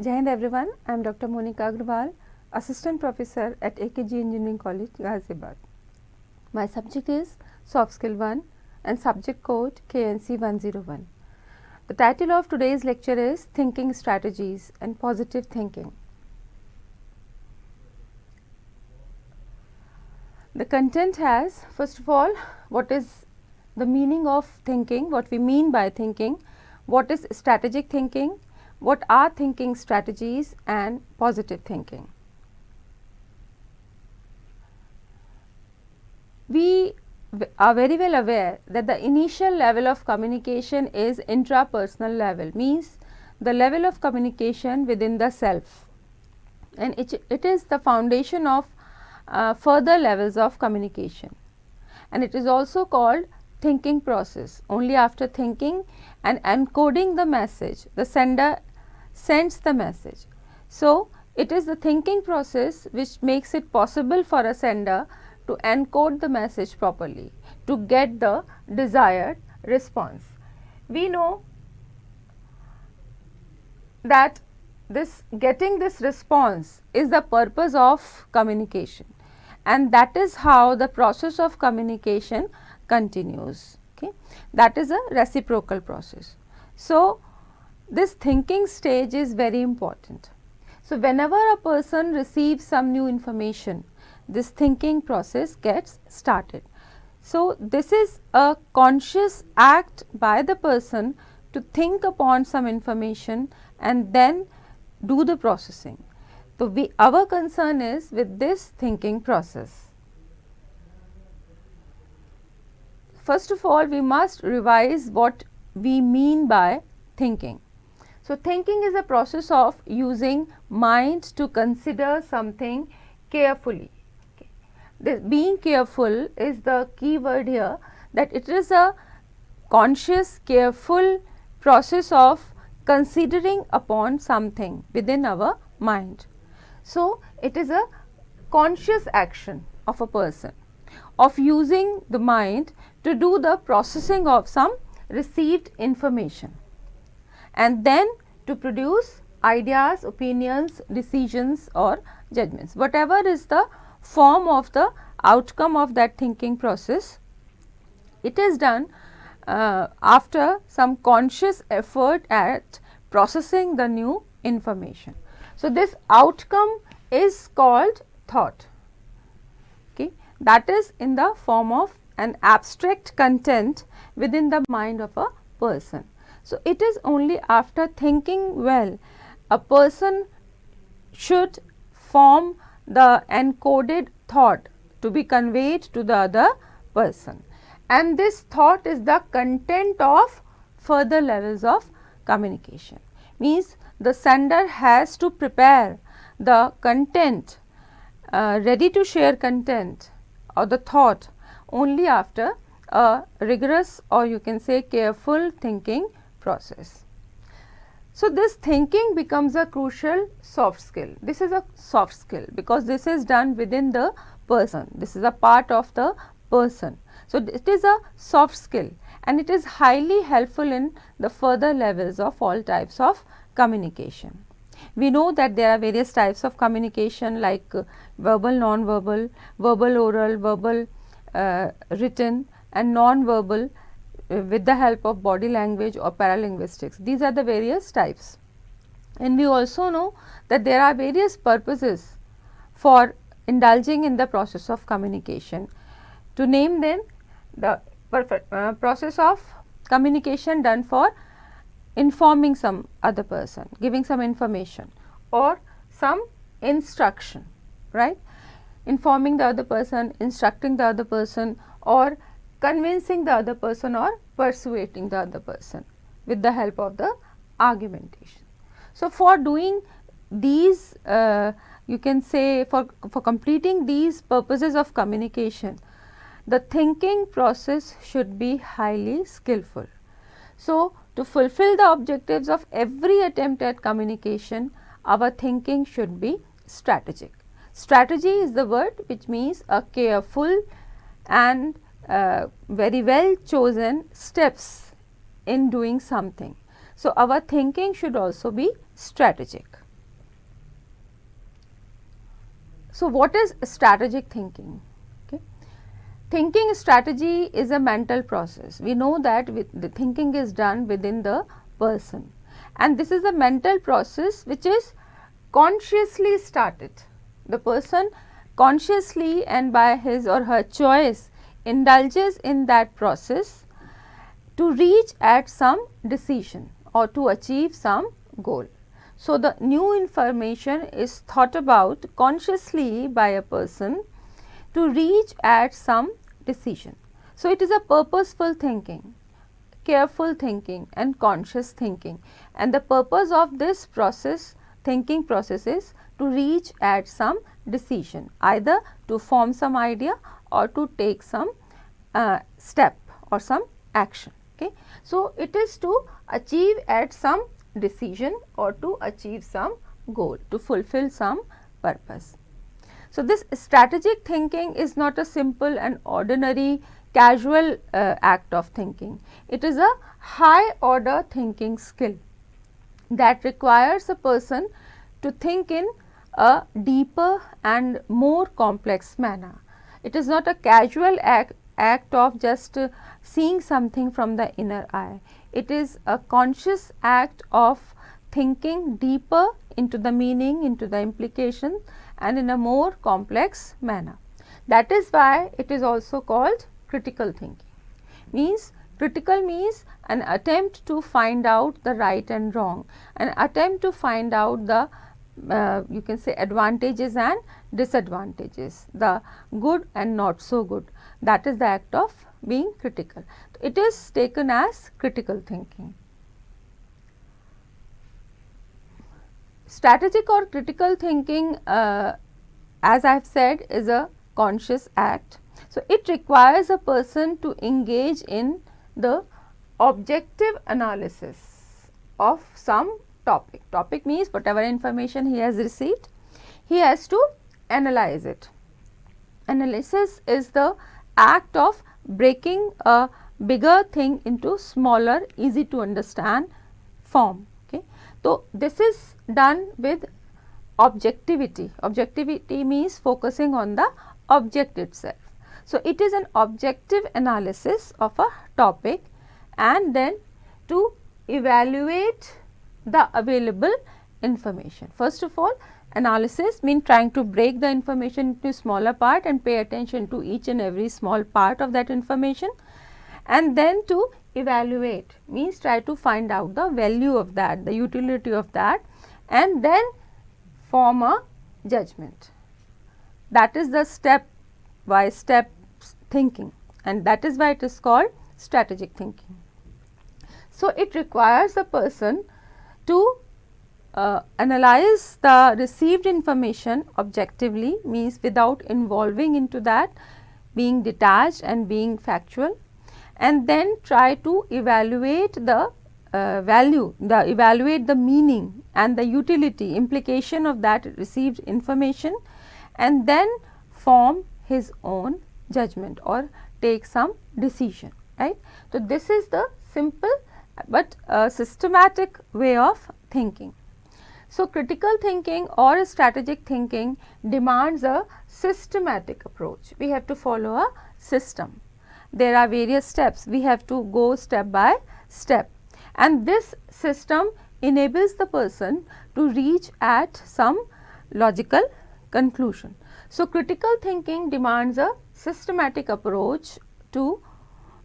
Jai Hind everyone, I am Dr. Monika Agarwal, Assistant Professor at AKGEC Engineering College, Ghaziabad. My subject is Soft Skill 1 and subject code KNC 101. The title of today's lecture is Thinking Strategies and Positive Thinking. The content has, first of all, what is the meaning of thinking, what we mean by thinking, what is strategic thinking, what are thinking strategies, and positive thinking. We are very well aware that the initial level of communication is intrapersonal level, means the level of communication within the self, and it is the foundation of further levels of communication, and it is also called thinking process. Only after thinking and encoding the message, the sender sends the message. So, it is the thinking process which makes it possible for a sender to encode the message properly to get the desired response. We know that getting this response is the purpose of communication, and that is how the process of communication continues. Okay, that is a reciprocal process. So, this thinking stage is very important. So, whenever a person receives some new information, this thinking process gets started. So, this is a conscious act by the person to think upon some information and then do the processing. So, our concern is with this thinking process. First of all, we must revise what we mean by thinking. So, thinking is a process of using mind to consider something carefully. Okay. This being careful is the key word here, that it is a conscious, careful process of considering upon something within our mind. So, it is a conscious action of a person of using the mind to do the processing of some received information and then to produce ideas, opinions, decisions or judgments. Whatever is the form of the outcome of that thinking process, it is done after some conscious effort at processing the new information. So, this outcome is called thought. Okay. That is in the form of an abstract content within the mind of a person. So, it is only after thinking well, a person should form the encoded thought to be conveyed to the other person, and this thought is the content of further levels of communication. Means the sender has to prepare the content, ready to share content or the thought only after a rigorous, or you can say careful thinking process. So, this thinking becomes a crucial soft skill. This is a soft skill because this is done within the person. This is a part of the person. So, it is a soft skill and it is highly helpful in the further levels of all types of communication. We know that there are various types of communication like verbal, non-verbal, verbal oral, verbal written, and non-verbal with the help of body language or paralinguistics. These are the various types, and we also know that there are various purposes for indulging in the process of communication. To name them, the process of communication done for informing some other person, giving some information or some instruction, right? Informing the other person, instructing the other person, or convincing the other person or persuading the other person with the help of the argumentation. So, for doing these, you can say for completing these purposes of communication, the thinking process should be highly skillful. So, to fulfill the objectives of every attempt at communication, our thinking should be strategic. Strategy is the word which means a careful and very well chosen steps in doing something. So, our thinking should also be strategic. So, what is strategic thinking? Okay. Thinking strategy is a mental process. We know that the thinking is done within the person, and this is a mental process which is consciously started. The person consciously and by his or her choice indulges in that process to reach at some decision or to achieve some goal. So, the new information is thought about consciously by a person to reach at some decision. So, it is a purposeful thinking, careful thinking and conscious thinking, and the purpose of this process, thinking process, is to reach at some decision, either to form some idea or to take some step or some action. Okay. So, it is to achieve at some decision or to achieve some goal, to fulfill some purpose. So, this strategic thinking is not a simple and ordinary casual act of thinking. It is a high order thinking skill that requires a person to think in a deeper and more complex manner. It is not a casual act of just seeing something from the inner eye. It is a conscious act of thinking deeper into the meaning, into the implication, and in a more complex manner. That is why it is also called critical thinking. Critical means an attempt to find out the right and wrong, an attempt to find out the you can say advantages and disadvantages, the good and not so good. That is the act of being critical. It is taken as critical thinking. Strategic or critical thinking, as I have said, is a conscious act. So, it requires a person to engage in the objective analysis of some topic. Topic means whatever information he has received, he has to analyze it. Analysis is the act of breaking a bigger thing into smaller, easy to understand form. Okay. So, this is done with objectivity. Objectivity means focusing on the object itself. So, it is an objective analysis of a topic and then to evaluate the available information. First of all, analysis means trying to break the information into smaller part and pay attention to each and every small part of that information, and then to evaluate means try to find out the value of that, the utility of that, and then form a judgment. That is the step by step thinking, and that is why it is called strategic thinking. So, it requires a person to analyze the received information objectively, means without involving into that, being detached and being factual, and then try to evaluate the evaluate the meaning and the utility, implication of that received information, and then form his own judgment or take some decision, right. So, this is the simple but systematic way of thinking. So, critical thinking or strategic thinking demands a systematic approach. We have to follow a system. There are various steps. We have to go step by step, and this system enables the person to reach at some logical conclusion. So, critical thinking demands a systematic approach to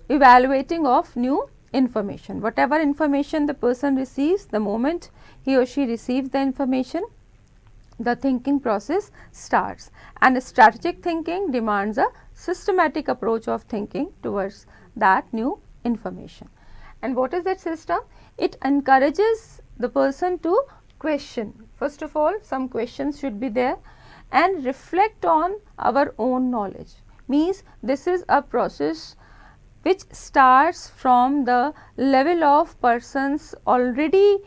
evaluating of new information. Whatever information the person receives, the moment he or she receives the information, the thinking process starts, and strategic thinking demands a systematic approach of thinking towards that new information. And what is that system? It encourages the person to question. First of all, some questions should be there, and reflect on our own knowledge. Means this is a process which starts from the level of person's already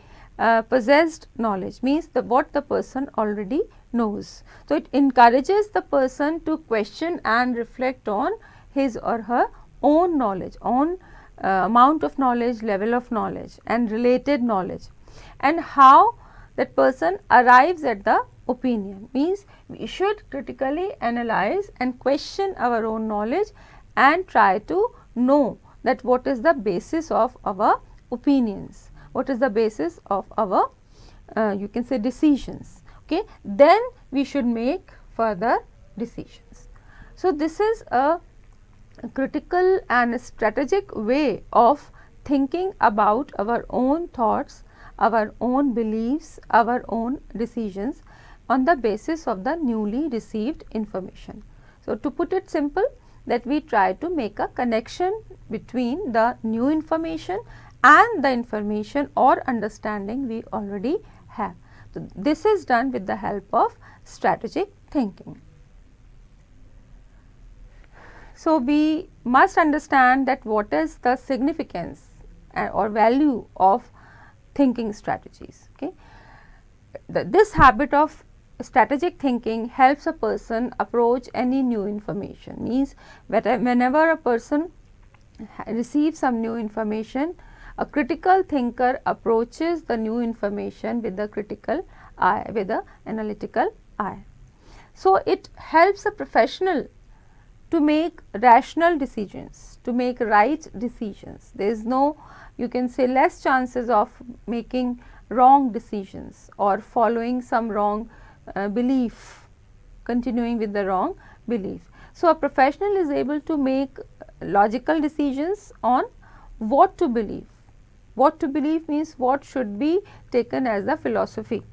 possessed knowledge, means what the person already knows. So, it encourages the person to question and reflect on his or her own knowledge, own amount of knowledge, level of knowledge and related knowledge, and how that person arrives at the opinion. Means we should critically analyze and question our own knowledge and try to know that what is the basis of our opinions, what is the basis of our you can say decisions. Okay, then we should make further decisions. So this is a critical and strategic way of thinking about our own thoughts, our own beliefs, our own decisions on the basis of the newly received information. So to put it simple, that we try to make a connection between the new information and the information or understanding we already have. So this is done with the help of strategic thinking. So we must understand that what is the significance or value of thinking strategies. Okay, this habit of strategic thinking helps a person approach any new information. Means whenever a person receives some new information, a critical thinker approaches the new information with the critical eye, with the analytical eye. So it helps a professional to make rational decisions, to make right decisions. There is no, you can say, less chances of making wrong decisions or following some wrong belief, continuing with the wrong belief. So a professional is able to make logical decisions on what to believe. What to believe means what should be taken as the philosophy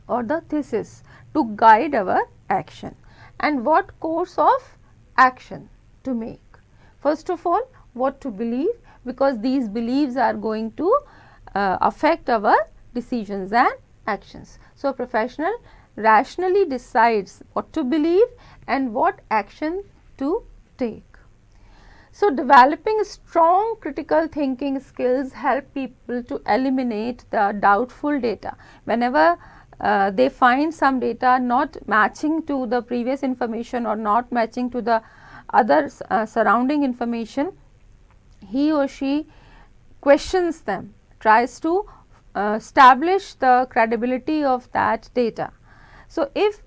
or the thesis to guide our action, and what course of action to make. First of all, what to believe, because these beliefs are going to affect our decisions and actions. So a professional rationally decides what to believe and what action to take. So developing strong critical thinking skills help people to eliminate the doubtful data. Whenever they find some data not matching to the previous information or not matching to the other surrounding information, he or she questions them, tries to establish the credibility of that data. So if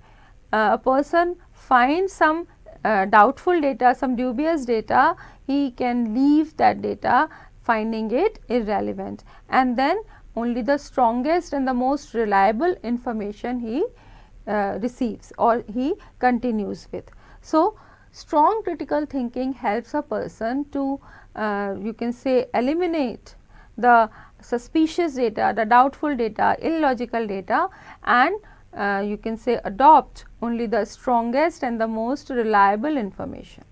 a person finds some doubtful data, some dubious data, he can leave that data, finding it irrelevant, and then only the strongest and the most reliable information he receives or he continues with. So strong critical thinking helps a person to you can say eliminate the suspicious data, the doubtful data, illogical data, and you can say adopt only the strongest and the most reliable information.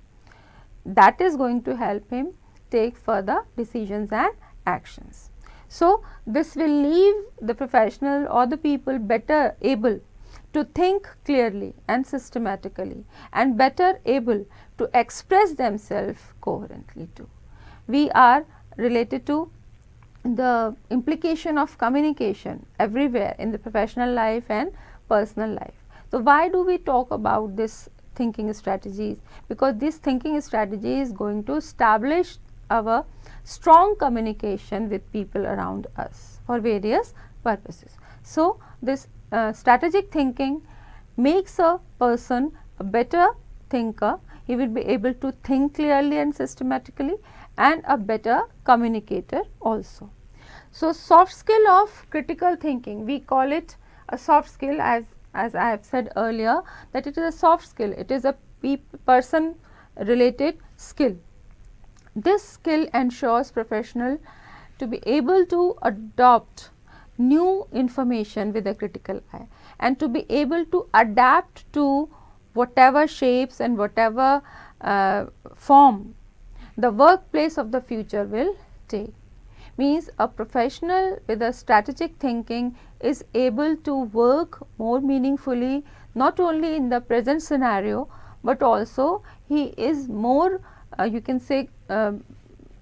That is going to help him take further decisions and actions. So this will leave the professional or the people better able to think clearly and systematically, and better able to express themselves coherently too. We are related to the implication of communication everywhere in the professional life and personal life. So why do we talk about this thinking strategies? Because this thinking strategy is going to establish our strong communication with people around us for various purposes. So this strategic thinking makes a person a better thinker. He will be able to think clearly and systematically, and a better communicator also. So soft skill of critical thinking, we call it a soft skill, as I have said earlier, that it is a soft skill, it is a person related skill. This skill ensures professional to be able to adopt new information with a critical eye, and to be able to adapt to whatever shapes and whatever form the workplace of the future will take. Means a professional with a strategic thinking is able to work more meaningfully, not only in the present scenario, but also he is more you can say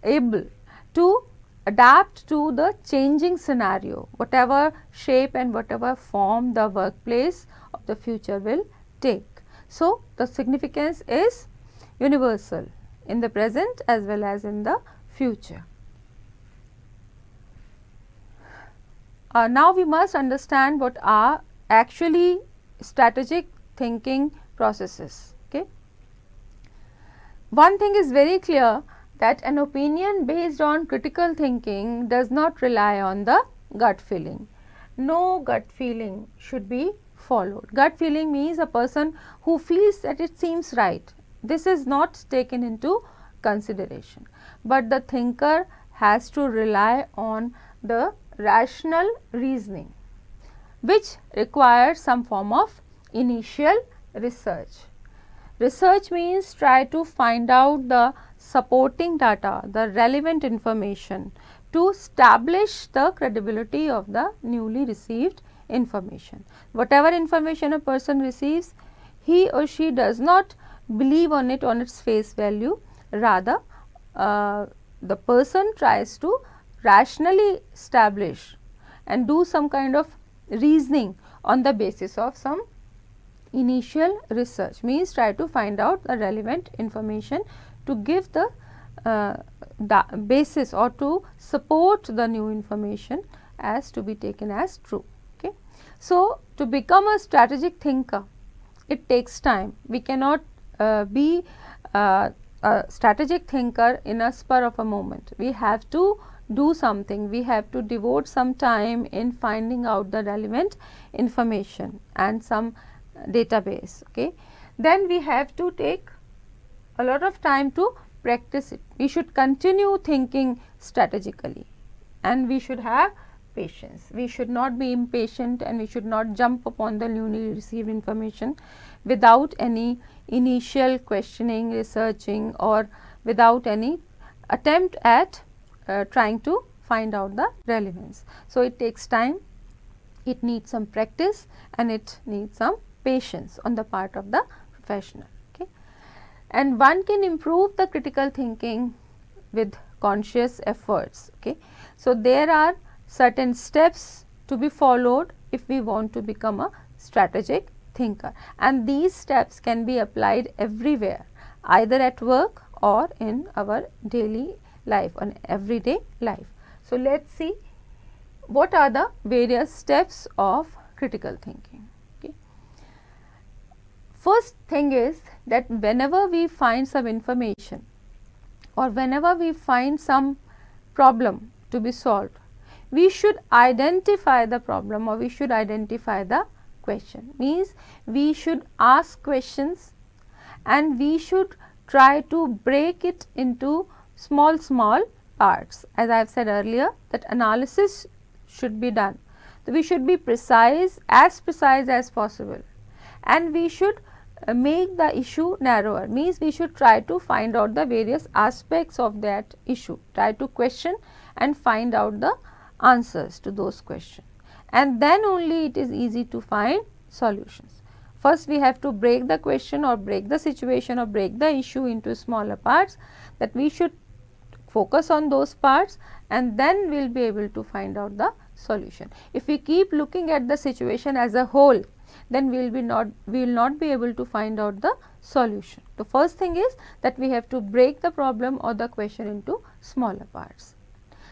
able to adapt to the changing scenario, whatever shape and whatever form the workplace of the future will take. So the significance is universal in the present as well as in the future. Now we must understand what are actually strategic thinking processes. Okay. One thing is very clear, that an opinion based on critical thinking does not rely on the gut feeling. No gut feeling should be followed. Gut feeling means a person who feels that it seems right. This is not taken into consideration, but the thinker has to rely on the rational reasoning, which requires some form of initial research. Research means try to find out the supporting data, the relevant information to establish the credibility of the newly received information. Whatever information a person receives, he or she does not believe on it on its face value, rather the person tries to rationally establish and do some kind of reasoning on the basis of some initial research, means try to find out the relevant information to give the basis or to support the new information as to be taken as true. Okay. So, to become a strategic thinker, it takes time. We cannot be a strategic thinker in a spur of a moment. We have to do something, we have to devote some time in finding out the relevant information and some database. Okay. Then we have to take a lot of time to practice it. We should continue thinking strategically and we should have patience. We should not be impatient and we should not jump upon the newly received information without any initial questioning, researching, or without any attempt at trying to find out the relevance. So, it takes time, it needs some practice and it needs some patience on the part of the professional. Okay. And one can improve the critical thinking with conscious efforts. Okay. So, there are certain steps to be followed if we want to become a strategic thinker, and these steps can be applied everywhere, either at work or in our daily life, on everyday life. So, let us see what are the various steps of critical thinking. Okay. First thing is that whenever we find some information or whenever we find some problem to be solved, we should identify the problem or we should identify the question. Means we should ask questions and we should try to break it into small parts. As I have said earlier, that analysis should be done. So, we should be precise as possible, and we should make the issue narrower, means we should try to find out the various aspects of that issue, try to question and find out the answers to those questions, and then only it is easy to find solutions. First, we have to break the question or break the situation or break the issue into smaller parts, that we should focus on those parts and then we will be able to find out the solution. If we keep looking at the situation as a whole, then we will not be able to find out the solution. The first thing is that we have to break the problem or the question into smaller parts.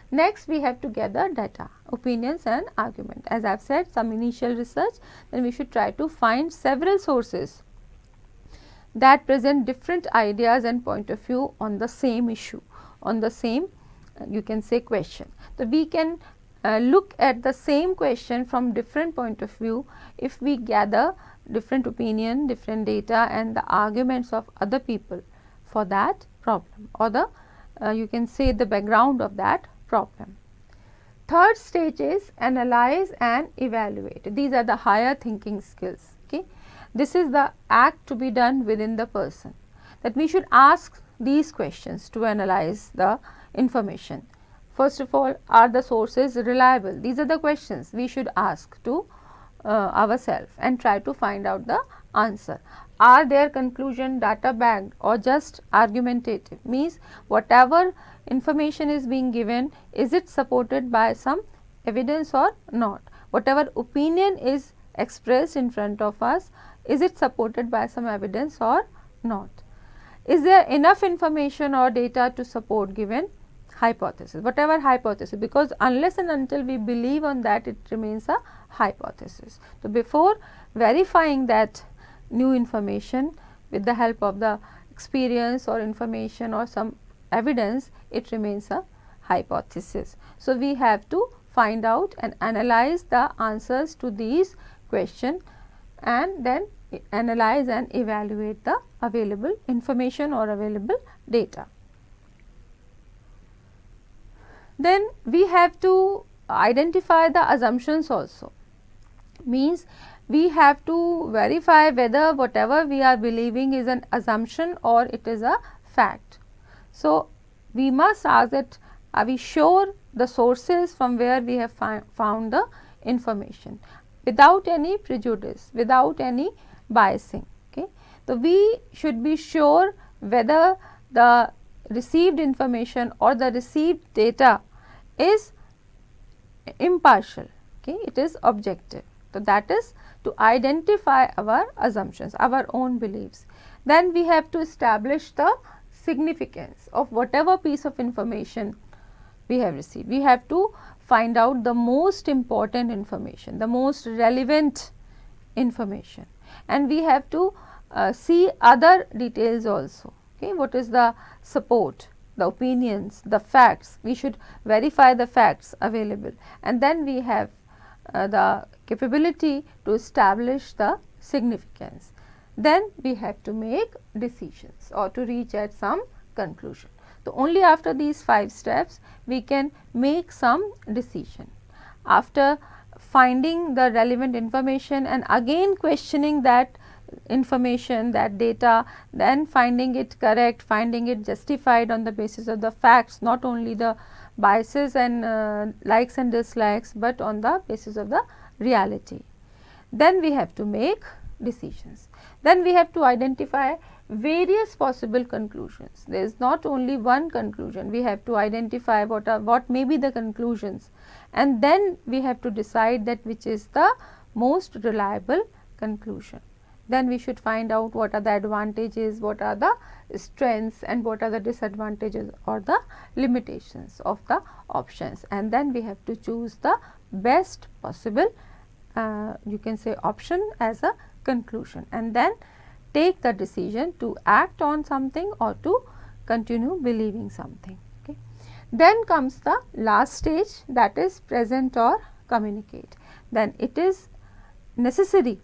Next, we have to gather data, opinions and argument. As I have said, some initial research, then we should try to find several sources that present different ideas and point of view on the same issue, on the same you can say question. So, we can look at the same question from different point of view if we gather different opinion, different data and the arguments of other people for that problem or the you can say the background of that problem. Third stage is analyze and evaluate. These are the higher thinking skills. Okay. This is the act to be done within the person, that we should ask these questions to analyze the information. First of all, are the sources reliable? These are the questions we should ask to ourselves and try to find out the answer. Are their conclusion data backed or just argumentative? Means whatever information is being given, is it supported by some evidence or not? Whatever opinion is expressed in front of us, is it supported by some evidence or not? Is there enough information or data to support given hypothesis, whatever hypothesis, because unless and until we believe on that, it remains a hypothesis. So, before verifying that new information with the help of the experience or information or some evidence, it remains a hypothesis. So, we have to find out and analyze the answers to these questions and then analyze and evaluate the available information or available data. Then we have to identify the assumptions also, means we have to verify whether whatever we are believing is an assumption or it is a fact. So, we must ask that are we sure the sources from where we have found the information without any prejudice, without any biasing. Okay. So, we should be sure whether the received information or the received data is impartial, okay, it is objective. So, that is to identify our assumptions, our own beliefs. Then we have to establish the significance of whatever piece of information we have received. We have to find out the most important information, the most relevant information, and we have to see other details also. Okay, what is the support, the opinions, the facts? We should verify the facts available, and then we have the capability to establish the significance. Then we have to make decisions or to reach at some conclusion. So, only after these 5 steps we can make some decision. After finding the relevant information and again questioning that information, that data, then finding it correct, finding it justified on the basis of the facts, not only the biases and likes and dislikes, but on the basis of the reality. Then we have to make decisions. Then we have to identify various possible conclusions. There is not only one conclusion, we have to identify what may be the conclusions, and then we have to decide that which is the most reliable conclusion. Then we should find out what are the advantages, what are the strengths, and what are the disadvantages or the limitations of the options, and then we have to choose the best possible you can say option as a conclusion, and then take the decision to act on something or to continue believing something. Okay. Then comes the last stage, that is present or communicate. Then it is necessary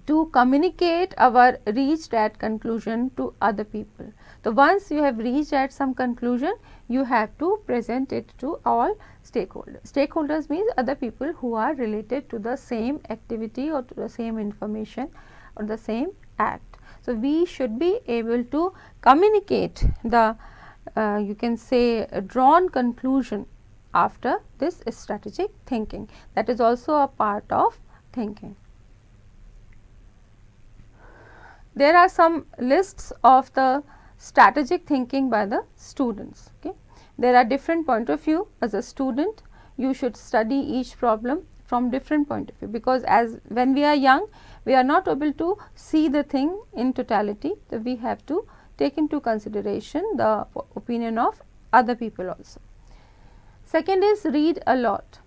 to communicate our reached at conclusion to other people. So, once you have reached at some conclusion, you have to present it to all stakeholders. Stakeholders means other people who are related to the same activity or to the same information or the same act. So, we should be able to communicate the you can say drawn conclusion after this strategic thinking. That is also a part of thinking. There are some lists of the strategic thinking by the students. Okay. There are different point of view. As a student, you should study each problem from different point of view, because as when we are young, we are not able to see the thing in totality. So, we have to take into consideration the opinion of other people also. Second is read a lot.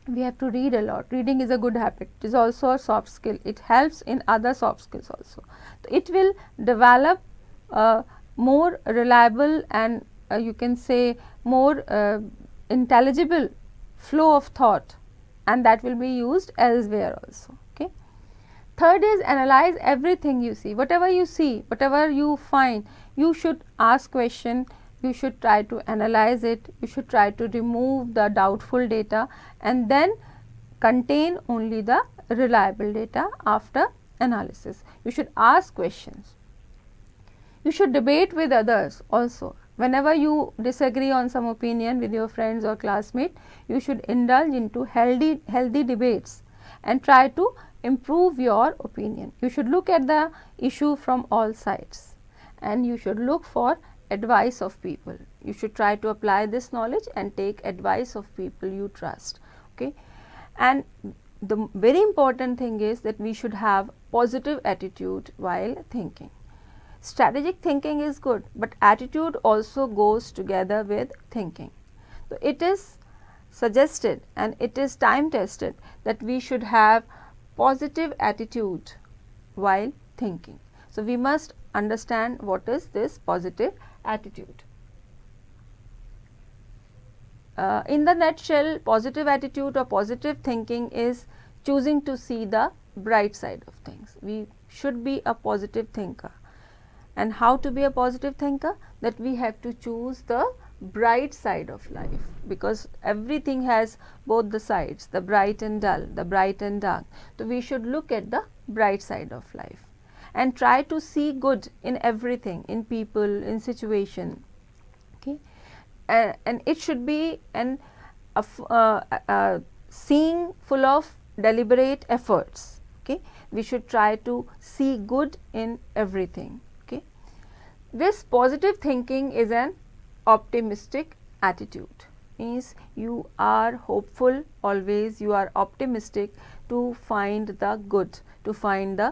We have to read a lot. Reading is a good habit. It is also a soft skill. It helps in other soft skills also. It will develop more reliable and you can say more intelligible flow of thought, and that will be used elsewhere also. Okay. Third is analyze everything you see. Whatever you see, whatever you find, you should ask question. You should try to analyze it, you should try to remove the doubtful data and then contain only the reliable data after analysis. You should ask questions. You should debate with others also. Whenever you disagree on some opinion with your friends or classmates, you should indulge into healthy debates and try to improve your opinion. You should look at the issue from all sides and you should look for advice of people. You should try to apply this knowledge and take advice of people you trust. Okay. And the very important thing is that we should have positive attitude while thinking. Strategic thinking is good, but attitude also goes together with thinking. So, it is suggested and it is time tested that we should have positive attitude while thinking. So, we must understand what is this positive attitude. In the nutshell, positive attitude or positive thinking is choosing to see the bright side of things. We should be a positive thinker. And how to be a positive thinker? That we have to choose the bright side of life, because everything has both the sides, the bright and dull, the bright and dark. So, we should look at the bright side of life and try to see good in everything, in people, in situation. Okay. And it should be an seeing full of deliberate efforts. Okay. We should try to see good in everything. Okay. This positive thinking is an optimistic attitude, means you are hopeful always, you are optimistic to find the good, to find the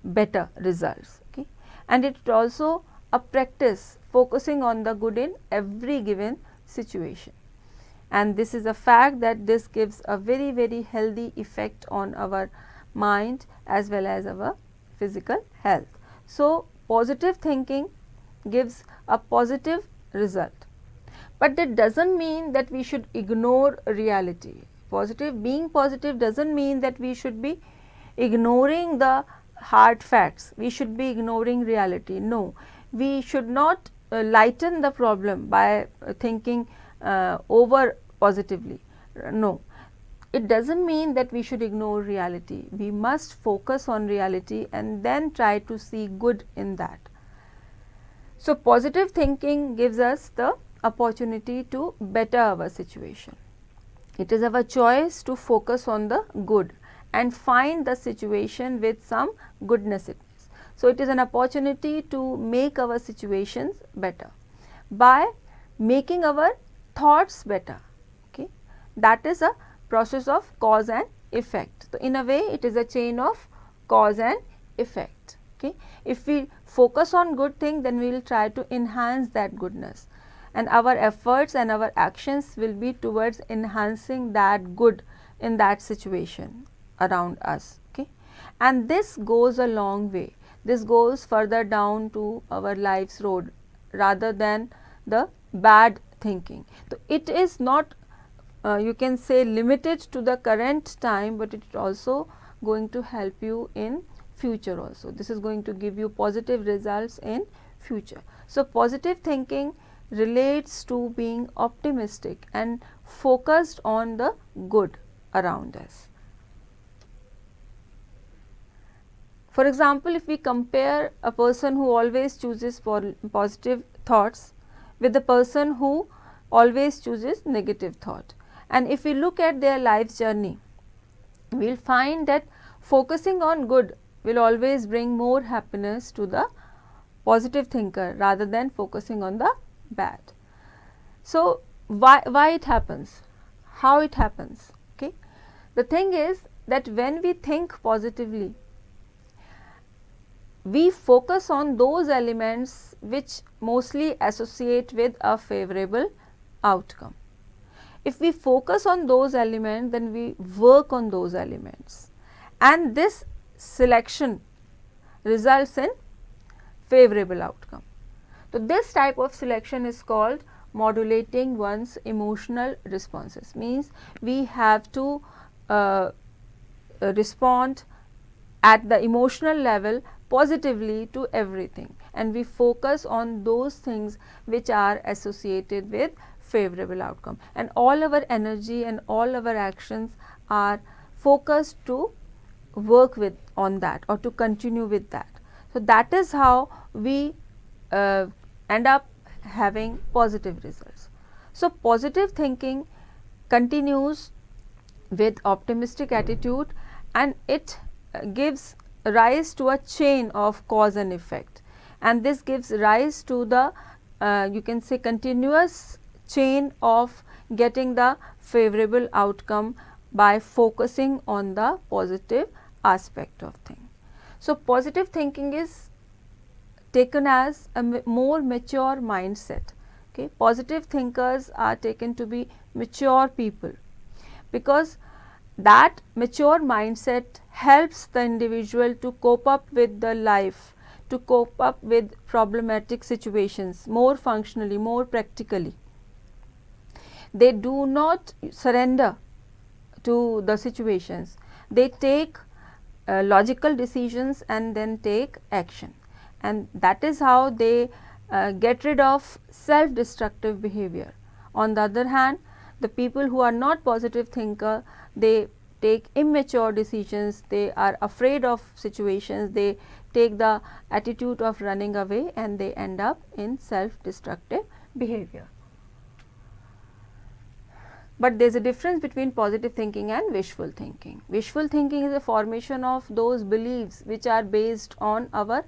better results. Okay. And it is also a practice focusing on the good in every given situation, and this is a fact that this gives a very, very healthy effect on our mind as well as our physical health. So, positive thinking gives a positive result, but that does not mean that we should ignore reality. Being positive does not mean that we should be ignoring the hard facts, we should be ignoring reality. No, we should not lighten the problem by thinking over positively. No, it does not mean that we should ignore reality. We must focus on reality and then try to see good in that. So, positive thinking gives us the opportunity to better our situation. It is our choice to focus on the good and find the situation with some goodness in it. So, it is an opportunity to make our situations better by making our thoughts better. Okay. That is a process of cause and effect. So, in a way it is a chain of cause and effect. Okay. If we focus on good thing, then we will try to enhance that goodness, and our efforts and our actions will be towards enhancing that good in that situation around us. Okay. And this goes a long way. This goes further down to our life's road rather than the bad thinking. So, it is not you can say limited to the current time, but it is also going to help you in future also. This is going to give you positive results in future. So, positive thinking relates to being optimistic and focused on the good around us. For example, if we compare a person who always chooses positive thoughts with the person who always chooses negative thought, and if we look at their life journey, we will find that focusing on good will always bring more happiness to the positive thinker rather than focusing on the bad. So, why it happens? How it happens? Okay. The thing is that when we think positively, we focus on those elements which mostly associate with a favorable outcome. If we focus on those elements, then we work on those elements, and this selection results in favorable outcome. So, this type of selection is called modulating one's emotional responses, means we have to respond at the emotional level positively to everything, and we focus on those things which are associated with favorable outcome, and all our energy and all our actions are focused to work with on that or to continue with that. So, that is how we end up having positive results. So, positive thinking continues with optimistic attitude, and it gives rise to a chain of cause and effect, and this gives rise to the you can say continuous chain of getting the favorable outcome by focusing on the positive aspect of thing. So, positive thinking is taken as a more mature mindset. Okay, positive thinkers are taken to be mature people, because that mature mindset helps the individual to cope up with the life, to cope up with problematic situations more functionally, more practically. They do not surrender to the situations. They take logical decisions and then take action, and that is how they get rid of self-destructive behavior. On the other hand, the people who are not positive thinker, they take immature decisions, they are afraid of situations, they take the attitude of running away, and they end up in self-destructive behavior. But there is a difference between positive thinking and wishful thinking. Wishful thinking is a formation of those beliefs which are based on our,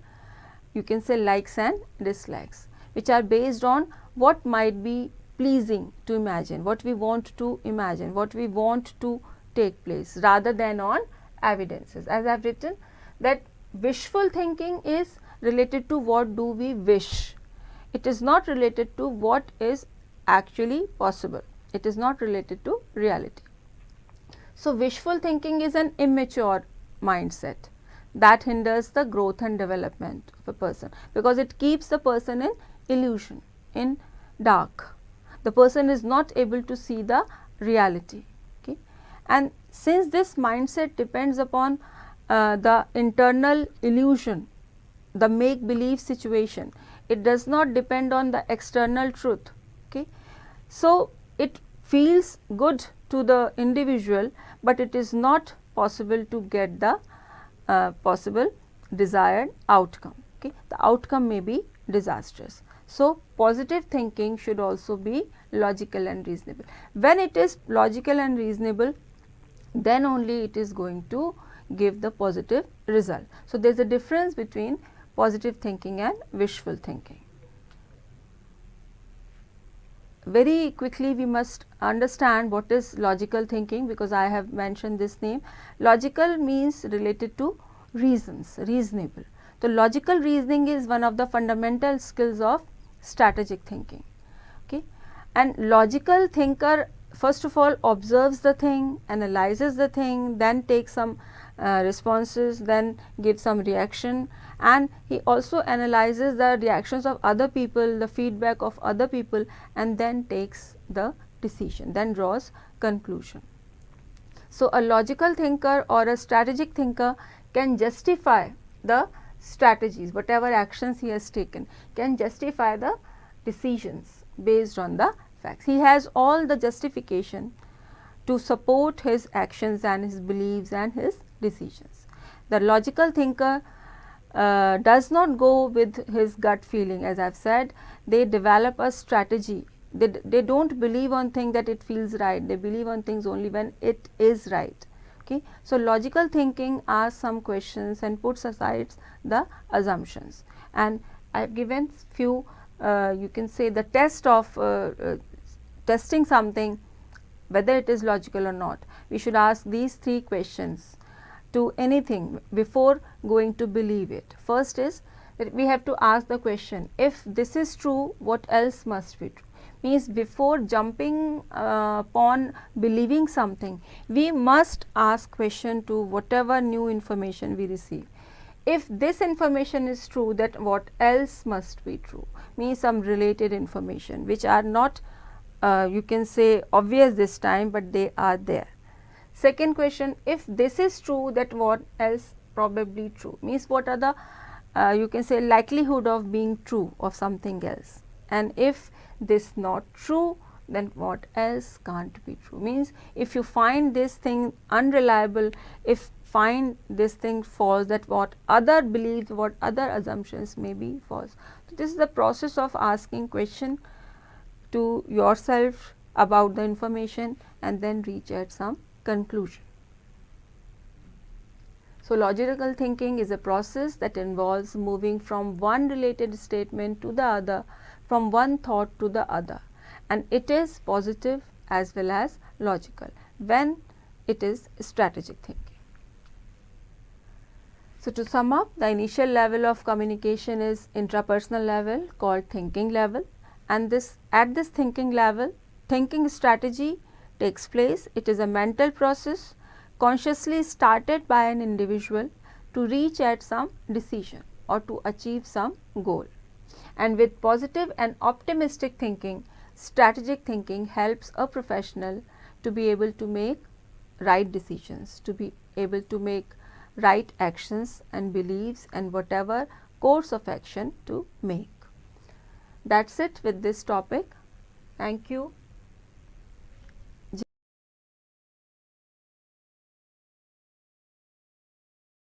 you can say, likes and dislikes, which are based on what might be pleasing to imagine, what we want to imagine, what we want to take place, rather than on evidences. As I have written, that wishful thinking is related to what do we wish. It is not related to what is actually possible. It is not related to reality. So, wishful thinking is an immature mindset that hinders the growth and development of a person, because it keeps the person in illusion, in dark. The person is not able to see the reality. Okay? And since this mindset depends upon the internal illusion, the make believe situation, it does not depend on the external truth. Okay? So, it feels good to the individual, but it is not possible to get the possible desired outcome. Okay? The outcome may be disastrous. So, positive thinking should also be logical and reasonable. When it is logical and reasonable, then only it is going to give the positive result. So, there is a difference between positive thinking and wishful thinking. Very quickly we must understand what is logical thinking, because I have mentioned this name. Logical means related to reasons, reasonable. So, logical reasoning is one of the fundamental skills of strategic thinking. Okay? And logical thinker first of all observes the thing, analyzes the thing, then takes some responses, then gives some reaction, and he also analyzes the reactions of other people, the feedback of other people, and then takes the decision, then draws conclusion. So, a logical thinker or a strategic thinker can justify the strategies, whatever actions he has taken, can justify the decisions based on the facts. He has all the justification to support his actions and his beliefs and his decisions. The logical thinker does not go with his gut feeling, as I have said. They develop a strategy. They do not believe on things that it feels right, they believe on things only when it is right. Okay? So, logical thinking asks some questions and puts aside the assumptions, and I have given few you can say the test of testing something whether it is logical or not. We should ask these three questions to anything before going to believe it. First is that we have to ask the question, if this is true, what else must be true? Means before jumping upon believing something, we must ask question to whatever new information we receive. If this information is true, that what else must be true? Means some related information which are not you can say obvious this time, but they are there. Second question, if this is true, that what else probably true? Means what are the you can say likelihood of being true of something else, and if this not true, then what else can't be true? Means if you find this thing unreliable, if find this thing false, that what other beliefs, what other assumptions may be false. So, this is the process of asking question to yourself about the information and then reach at some conclusion. So, logical thinking is a process that involves moving from one related statement to the other, from one thought to the other, and it is positive as well as logical when it is strategic thinking. So, to sum up, the initial level of communication is intrapersonal level called thinking level, and at this thinking level, thinking strategy takes place. It is a mental process consciously started by an individual to reach at some decision or to achieve some goal. And with positive and optimistic thinking, strategic thinking helps a professional to be able to make right decisions, to be able to make right actions and beliefs and whatever course of action to make. That's it with this topic. Thank you.